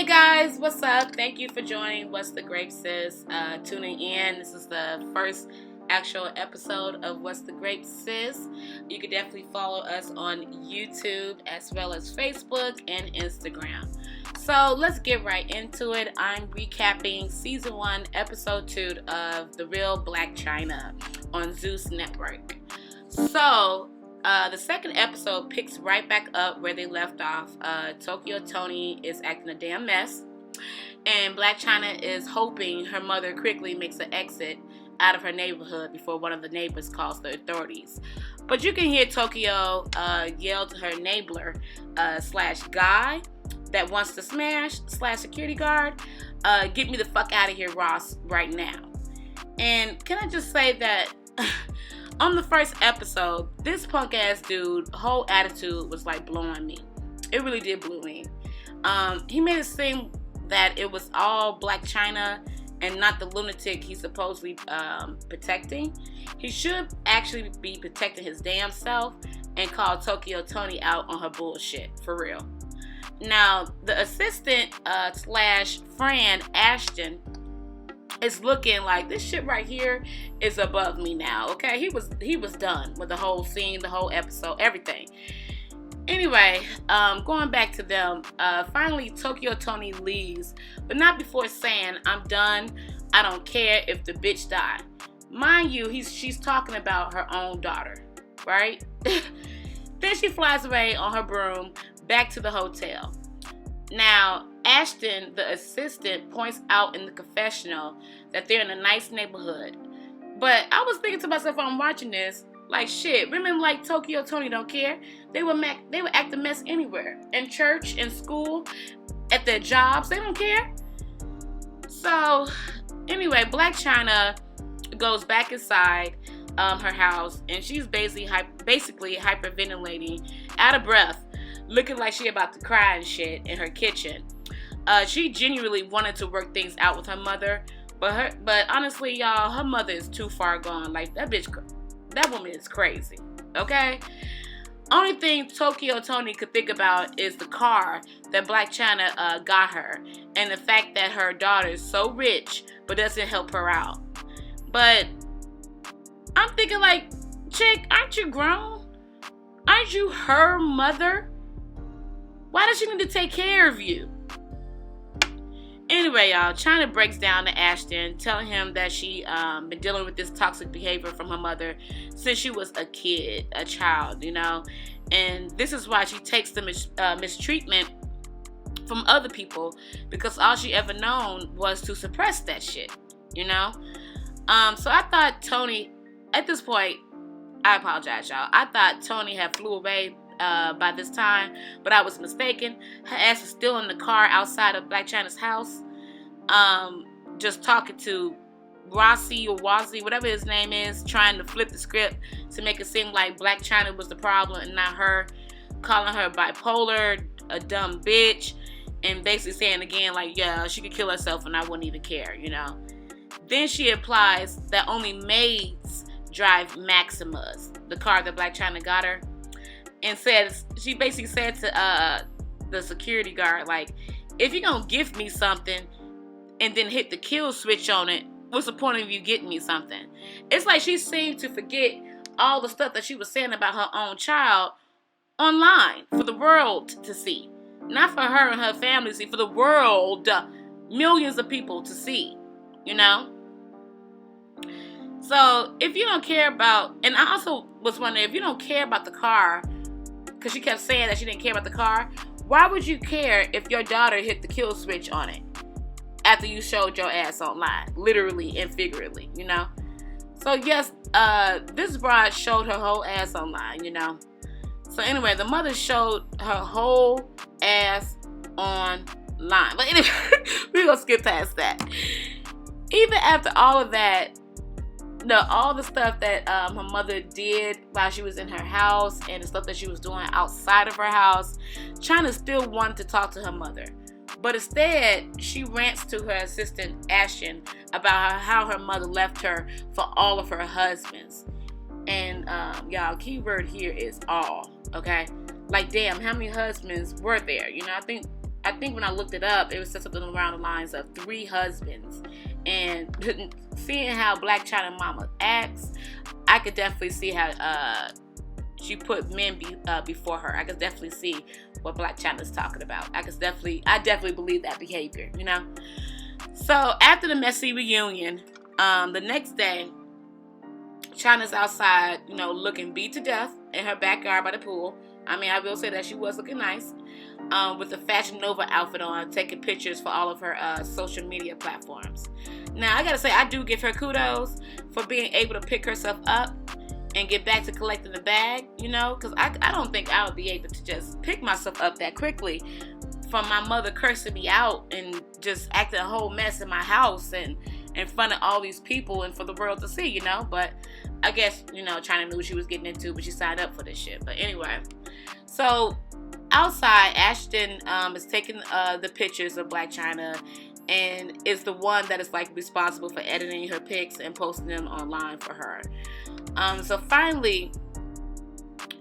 Guys, what's up? Thank you for joining What's the Grape Sis, tuning in. This is the first actual episode of What's the Grape Sis. You can definitely follow us on YouTube as well as Facebook and Instagram. So let's get right into it. I'm recapping season 1 episode 2 of The Real Blac Chyna on Zeus Network. So the second episode picks right back up where they left off. Toni is acting a damn mess, and Blac Chyna is hoping her mother quickly makes an exit out of her neighborhood before one of the neighbors calls the authorities. But you can hear Tokyo yell to her enabler slash guy that wants to smash slash security guard, get me the fuck out of here, Ross, right now. And can I just say that on the first episode, this punk ass dude whole attitude was like blowing me. It really did blow me. He made it seem that it was all Blac Chyna and not the lunatic he's supposedly protecting. He should actually be protecting his damn self and call Toni out on her bullshit, for real. Now, the assistant slash friend, Ashton, is looking like this shit right here is above me now, okay? He was done with the whole scene, the whole episode, everything. Anyway, going back to them, finally Toni leaves, but not before saying, I'm done, I don't care if the bitch die. Mind you, she's talking about her own daughter, right? Then she flies away on her broom back to the hotel. Now, Ashton, the assistant, points out in the confessional that they're in a nice neighborhood. But I was thinking to myself while I'm watching this, like, shit, women like Toni don't care. They would act a mess anywhere. In church, in school, at their jobs, they don't care. So, anyway, Blac Chyna goes back inside her house, and she's basically hyperventilating, out of breath, looking like she about to cry and shit in her kitchen. She genuinely wanted to work things out with her mother, but honestly, y'all, her mother is too far gone. Like, that woman is crazy, okay? Only thing Toni could think about is the car that Blac Chyna got her, and the fact that her daughter is so rich but doesn't help her out. But I'm thinking, like, chick, aren't you grown? Aren't you her mother? Why does she need to take care of you? Anyway, y'all, Chyna breaks down to Ashton, telling him that she been dealing with this toxic behavior from her mother since she was a child, you know? And this is why she takes the mistreatment from other people, because all she ever known was to suppress that shit, you know? So I thought Toni, at this point, I apologize, y'all. I thought Toni had flew away by this time, but I was mistaken. Her ass is still in the car outside of Blac Chyna's house, just talking to Rossi or Wazzy, whatever his name is, trying to flip the script to make it seem like Blac Chyna was the problem and not her, calling her bipolar, a dumb bitch, and basically saying again, like, yeah, she could kill herself and I wouldn't even care, you know. Then she implies that only maids drive Maximas, the car that Blac Chyna got her, and she basically said to the security guard, like, if you're gonna gift me something and then hit the kill switch on it, what's the point of you getting me something? It's like she seemed to forget all the stuff that she was saying about her own child online for the world to see. Not for her and her family to see, for the world, millions of people to see, you know? So if you don't care about, and I also was wondering, if you don't care about the car, because she kept saying that she didn't care about the car, why would you care if your daughter hit the kill switch on it after you showed your ass online, literally and figuratively, you know? So yes, this broad showed her whole ass online, you know? So anyway, the mother showed her whole ass online. But anyway, we're gonna skip past that. Even after all of that, all the stuff that her mother did while she was in her house and the stuff that she was doing outside of her house, Chyna still wanted to talk to her mother. But instead, she rants to her assistant, Ashton, about how her mother left her for all of her husbands. And y'all, keyword here is all, okay? Like, damn, how many husbands were there? You know, I think I think when I looked it up, it was something around the lines of 3 husbands. And seeing how Blac Chyna mama acts, I could definitely see how she put men before her. I could definitely see what Blac Chyna's talking about. I definitely believe that behavior, you know. So after the messy reunion, the next day, Chyna's outside, you know, looking beat to death in her backyard by the pool. I mean, I will say that she was looking nice, with a Fashion Nova outfit on, taking pictures for all of her social media platforms. Now, I gotta say, I do give her kudos for being able to pick herself up and get back to collecting the bag, you know, because I don't think I would be able to just pick myself up that quickly from my mother cursing me out and just acting a whole mess in my house and in front of all these people and for the world to see, you know. But I guess, you know, Chyna knew what she was getting into, but she signed up for this shit. But anyway, so outside, Ashton is taking the pictures of Blac Chyna and is the one that is like responsible for editing her pics and posting them online for her. So finally,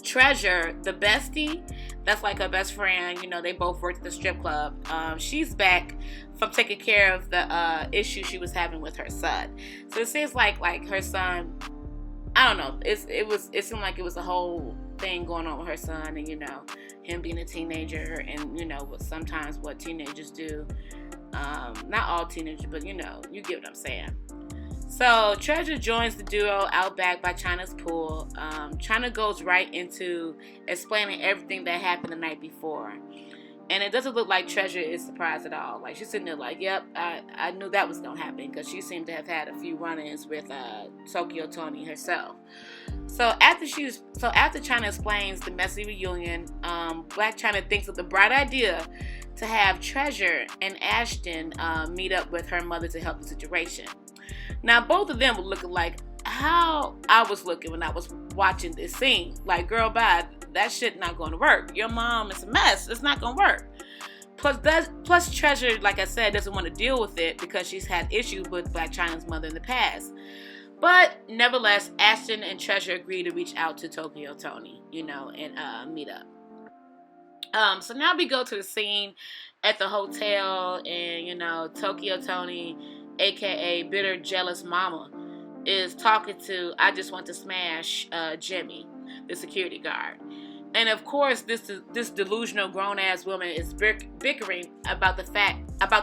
Treasure, the bestie, that's like her best friend, you know, they both worked at the strip club. She's back from taking care of the issue she was having with her son. So it seems like her son, I don't know, it seemed like it was a whole thing going on with her son, and you know, him being a teenager, and you know, sometimes what teenagers do. Not all teenagers, but you know, you get what I'm saying. So Treasure joins the duo out back by Chyna's pool. Chyna goes right into explaining everything that happened the night before. And it doesn't look like Treasure is surprised at all. Like, she's sitting there like, yep, I knew that was going to happen, because she seemed to have had a few run-ins with Toni herself. So after Chyna explains the messy reunion, Blac Chyna thinks of the bright idea to have Treasure and Ashton meet up with her mother to help the situation. Now, both of them were looking like how I was looking when I was watching this scene. Like, girl, bye. That shit not going to work. Your mom is a mess. It's not going to work. Plus, Treasure, like I said, doesn't want to deal with it because she's had issues with Blac Chyna's mother in the past. But nevertheless, Ashton and Treasure agree to reach out to Toni, you know, and meet up. So now we go to the scene at the hotel, and you know, Toni, aka bitter, jealous mama, is talking to I Just Want to Smash Jimmy, the security guard. And of course, this delusional grown-ass woman is bickering about the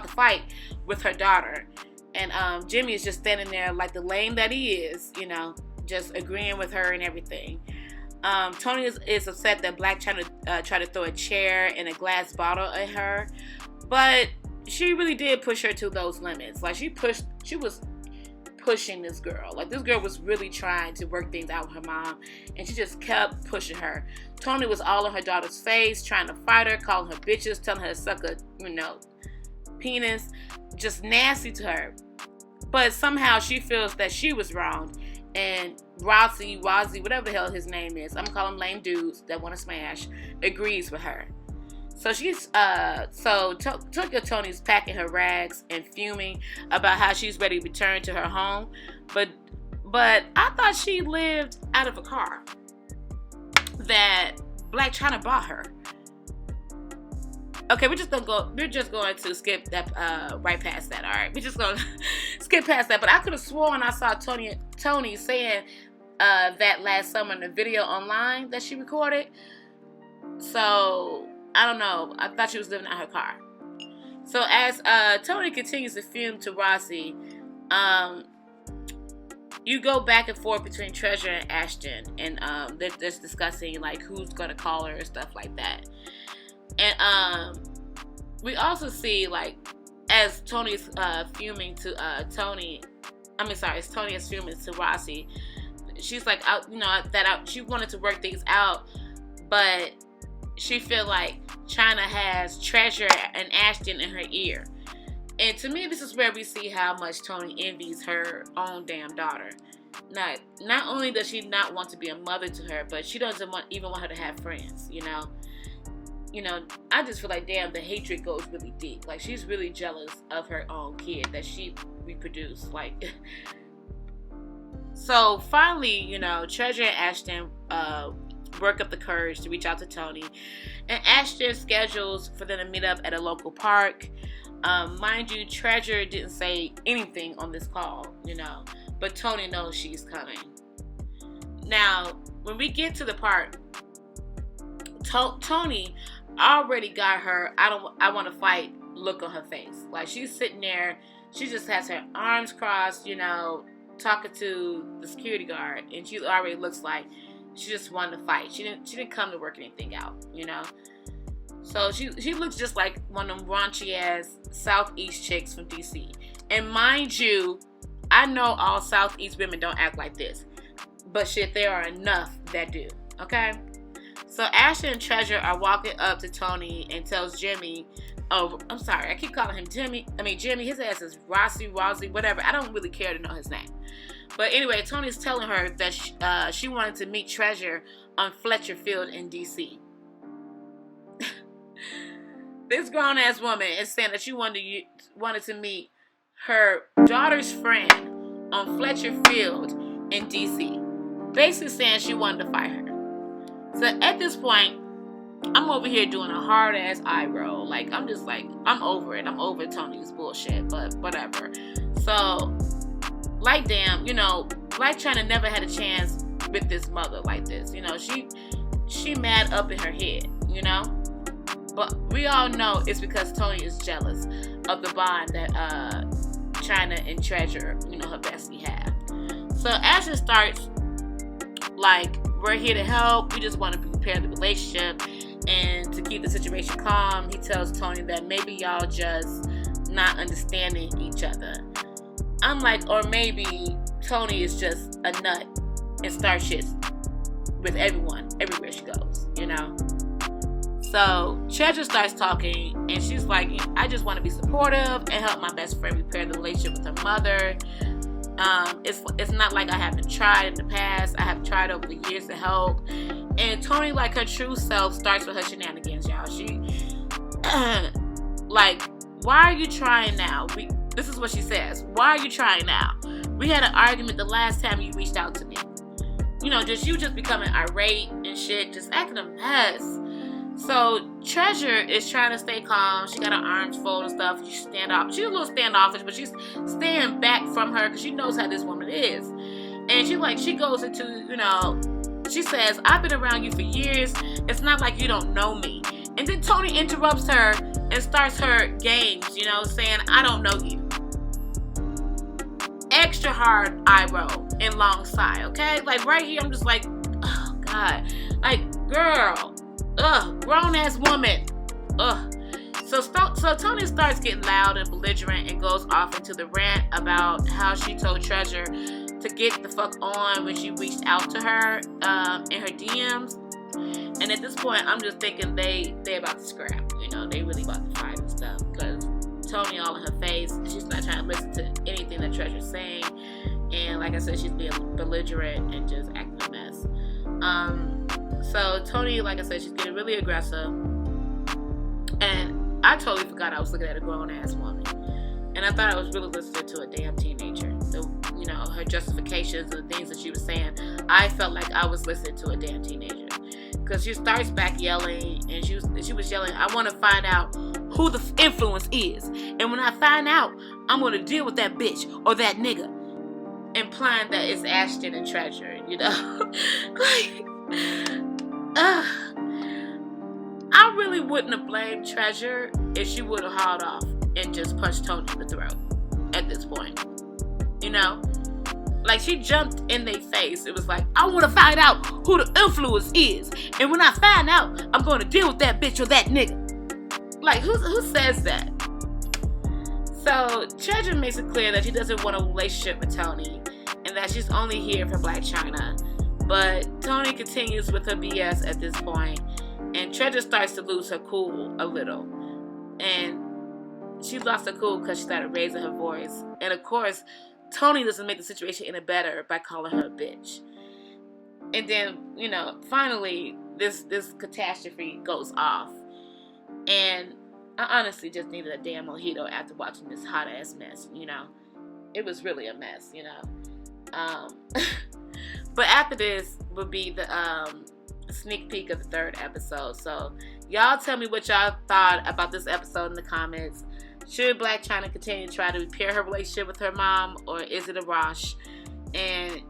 fight with her daughter. And Jimmy is just standing there like the lame that he is, you know, just agreeing with her and everything. Toni is upset that Blac Chyna tried to throw a chair and a glass bottle at her. But she really did push her to those limits. Like, she was pushing this girl. Like, this girl was really trying to work things out with her mom, and she just kept pushing her. Toni was all in her daughter's face, trying to fight her, calling her bitches, telling her to suck a, you know, penis, just nasty to her. But somehow she feels that she was wrong, and Wazzy, whatever the hell his name is, I'm gonna call him lame dudes that want to smash, agrees with her. So Toni's packing her rags and fuming about how she's ready to return to her home, but I thought she lived out of a car that Blac Chyna bought her. Okay, we're just going to skip that right past that. All right, we're just gonna skip past that. But I could have sworn I saw Toni saying that last summer in the video online that she recorded. So I don't know. I thought she was living out her car. So as Toni continues to fume to Rossi, you go back and forth between Treasure and Ashton, and they're just discussing like who's gonna call her and stuff like that. And we also see like as Toni's fuming to as Toni is fuming to Rossi, she's like, she wanted to work things out, but she feel like Chyna has Treasure and Ashton in her ear. And to me, this is where we see how much Toni envies her own damn daughter. Not only does she not want to be a mother to her, but she doesn't even want her to have friends, you know. I just feel like, damn, the hatred goes really deep. Like, she's really jealous of her own kid that she reproduced. Like, so finally, Treasure and Ashton work up the courage to reach out to Toni. And Ashton schedules for them to meet up at a local park. Mind you, Treasure didn't say anything on this call, but Toni knows she's coming. Now, when we get to the park, Toni already got her I want to fight look on her face. Like, she's sitting there, she just has her arms crossed, talking to the security guard, and she already looks like she just wanted to fight. She didn't come to work anything out, So she looks just like one of them raunchy ass Southeast chicks from DC. And mind you, I know all Southeast women don't act like this, but shit, there are enough that do. Okay. So Ashton and Treasure are walking up to Toni and tells Jimmy, oh, I'm sorry, I keep calling him Jimmy. His ass is Rossi, whatever. I don't really care to know his name. But anyway, Toni's telling her that she wanted to meet Treasure on Fletcher Field in DC. This grown-ass woman is saying that she wanted to meet her daughter's friend on Fletcher Field in DC. Basically saying she wanted to fight her. So at this point, I'm over here doing a hard-ass eye roll. Like, I'm just like, I'm over it. I'm over Toni's bullshit, but whatever. So, like, damn, Blac Chyna never had a chance with this mother like this. She mad up in her head, But we all know it's because Toni is jealous of the bond that Chyna and Treasure, her bestie have. So Ashton starts like, we're here to help. We just want to prepare the relationship and to keep the situation calm. He tells Toni that maybe y'all just not understanding each other. I'm like, or maybe Toni is just a nut and starts shit with everyone, everywhere she goes, So Treasure starts talking, and she's like, I just want to be supportive and help my best friend repair the relationship with her mother. It's not like I haven't tried in the past. I have tried over the years to help. And Toni, like her true self, starts with her shenanigans, y'all. She, like, why are you trying now? This is what she says. Why are you trying now? We had an argument the last time you reached out to me. You just becoming irate and shit, just acting a mess. So Treasure is trying to stay calm. She got her arms folded and stuff. She's a little standoffish, but she's staying back from her because she knows how this woman is. And she goes into, she says, I've been around you for years. It's not like you don't know me. And then Toni interrupts her and starts her games, saying, I don't know you. Extra hard eye roll and long sigh, okay? Like, right here, I'm just like, oh, God. Like, girl. Grown ass woman. So Toni starts getting loud and belligerent and goes off into the rant about how she told Treasure to get the fuck on when she reached out to her in her DMs. And at this point, I'm just thinking they about to scrap. They really about to fight and stuff, because Toni all in her face. She's not trying to listen to anything that Treasure's saying, and like I said, she's being belligerent and just acting a mess. So Toni, like I said, she's getting really aggressive. And I totally forgot I was looking at a grown-ass woman. And I thought I was really listening to a damn teenager. Her justifications and the things that she was saying, I felt like I was listening to a damn teenager. Because she starts back yelling, and she was yelling, I want to find out who the influence is. And when I find out, I'm going to deal with that bitch or that nigga. Implying that it's Ashton and Treasure, Like... I really wouldn't have blamed Treasure if she would have hauled off and just punched Toni in the throat at this point. Like, she jumped in their face. It was like, I want to find out who the influence is. And when I find out, I'm going to deal with that bitch or that nigga. Like, who says that? So, Treasure makes it clear that she doesn't want a relationship with Toni and that she's only here for Blac Chyna. But Toni continues with her BS at this point, and Treasure starts to lose her cool a little. And she lost her cool because she started raising her voice. And of course, Toni doesn't make the situation any better by calling her a bitch. And then, finally, this catastrophe goes off. And I honestly just needed a damn mojito after watching this hot-ass mess, It was really a mess, But after this would be the sneak peek of the 3rd episode. So y'all tell me what y'all thought about this episode in the comments. Should Blac Chyna continue to try to repair her relationship with her mom, or is it a wash? And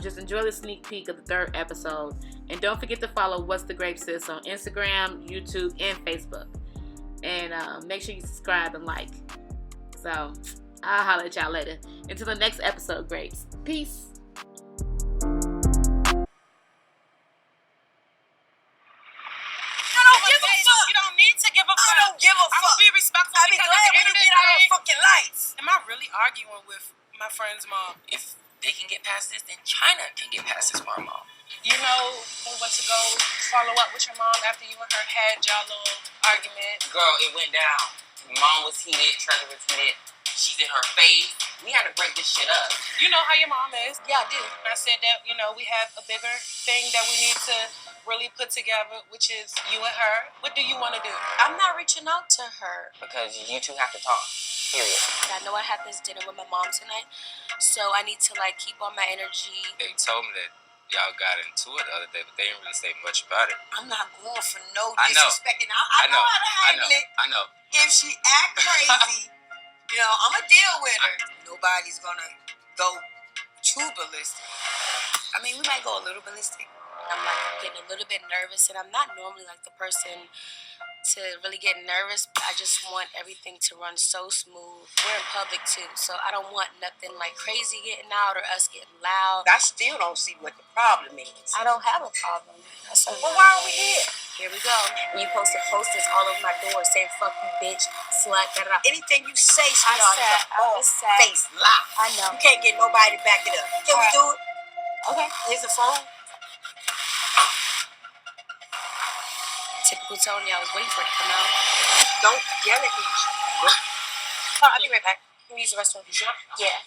just enjoy the sneak peek of the 3rd episode. And don't forget to follow What's the Grape Sis on Instagram, YouTube, and Facebook. And make sure you subscribe and like. So I'll holler at y'all later. Until the next episode, grapes. Peace. You don't need to give a fuck. I don't give a fuck. I'm gonna be respectful. I'll be glad when you get out of fucking lights. Am I really arguing with my friend's mom? If they can get past this, then Chyna can get past this for her mom. You know, we went to go follow up with your mom after you and her had y'all little argument. Girl, it went down. Mom was heated, Trevor was heated. She's in her face. We had to break this shit up. You know how your mom is. Yeah, I do. I said that, we have a bigger thing that we need to really put together, which is you and her. What do you want to do? I'm not reaching out to her. Because you two have to talk. Period. I know I have this dinner with my mom tonight, so I need to, keep all my energy. They told me that y'all got into it the other day, but they didn't really say much about it. I'm not going for no I know. disrespect. And I know how to handle it. I know. If she act crazy, I'm going to deal with her. Nobody's going to go too ballistic. I mean, we might go a little ballistic. I'm getting a little bit nervous, and I'm not normally the person to really get nervous. I just want everything to run so smooth. We're in public too, so I don't want nothing crazy getting out or us getting loud. I still don't see what the problem is. I don't have a problem. Well, why are we here? Here we go. And you posted posters all over my door saying "fuck you, bitch, slut." Da, da, da. Anything you say, sweetheart, is a face lie. I know. You can't get nobody to back it up. Can we do it? Okay. Here's the phone. Typical Toni. I was waiting for it to come out. Don't yell at me. I'll be right back. Can we use the restroom? You sure? Yeah.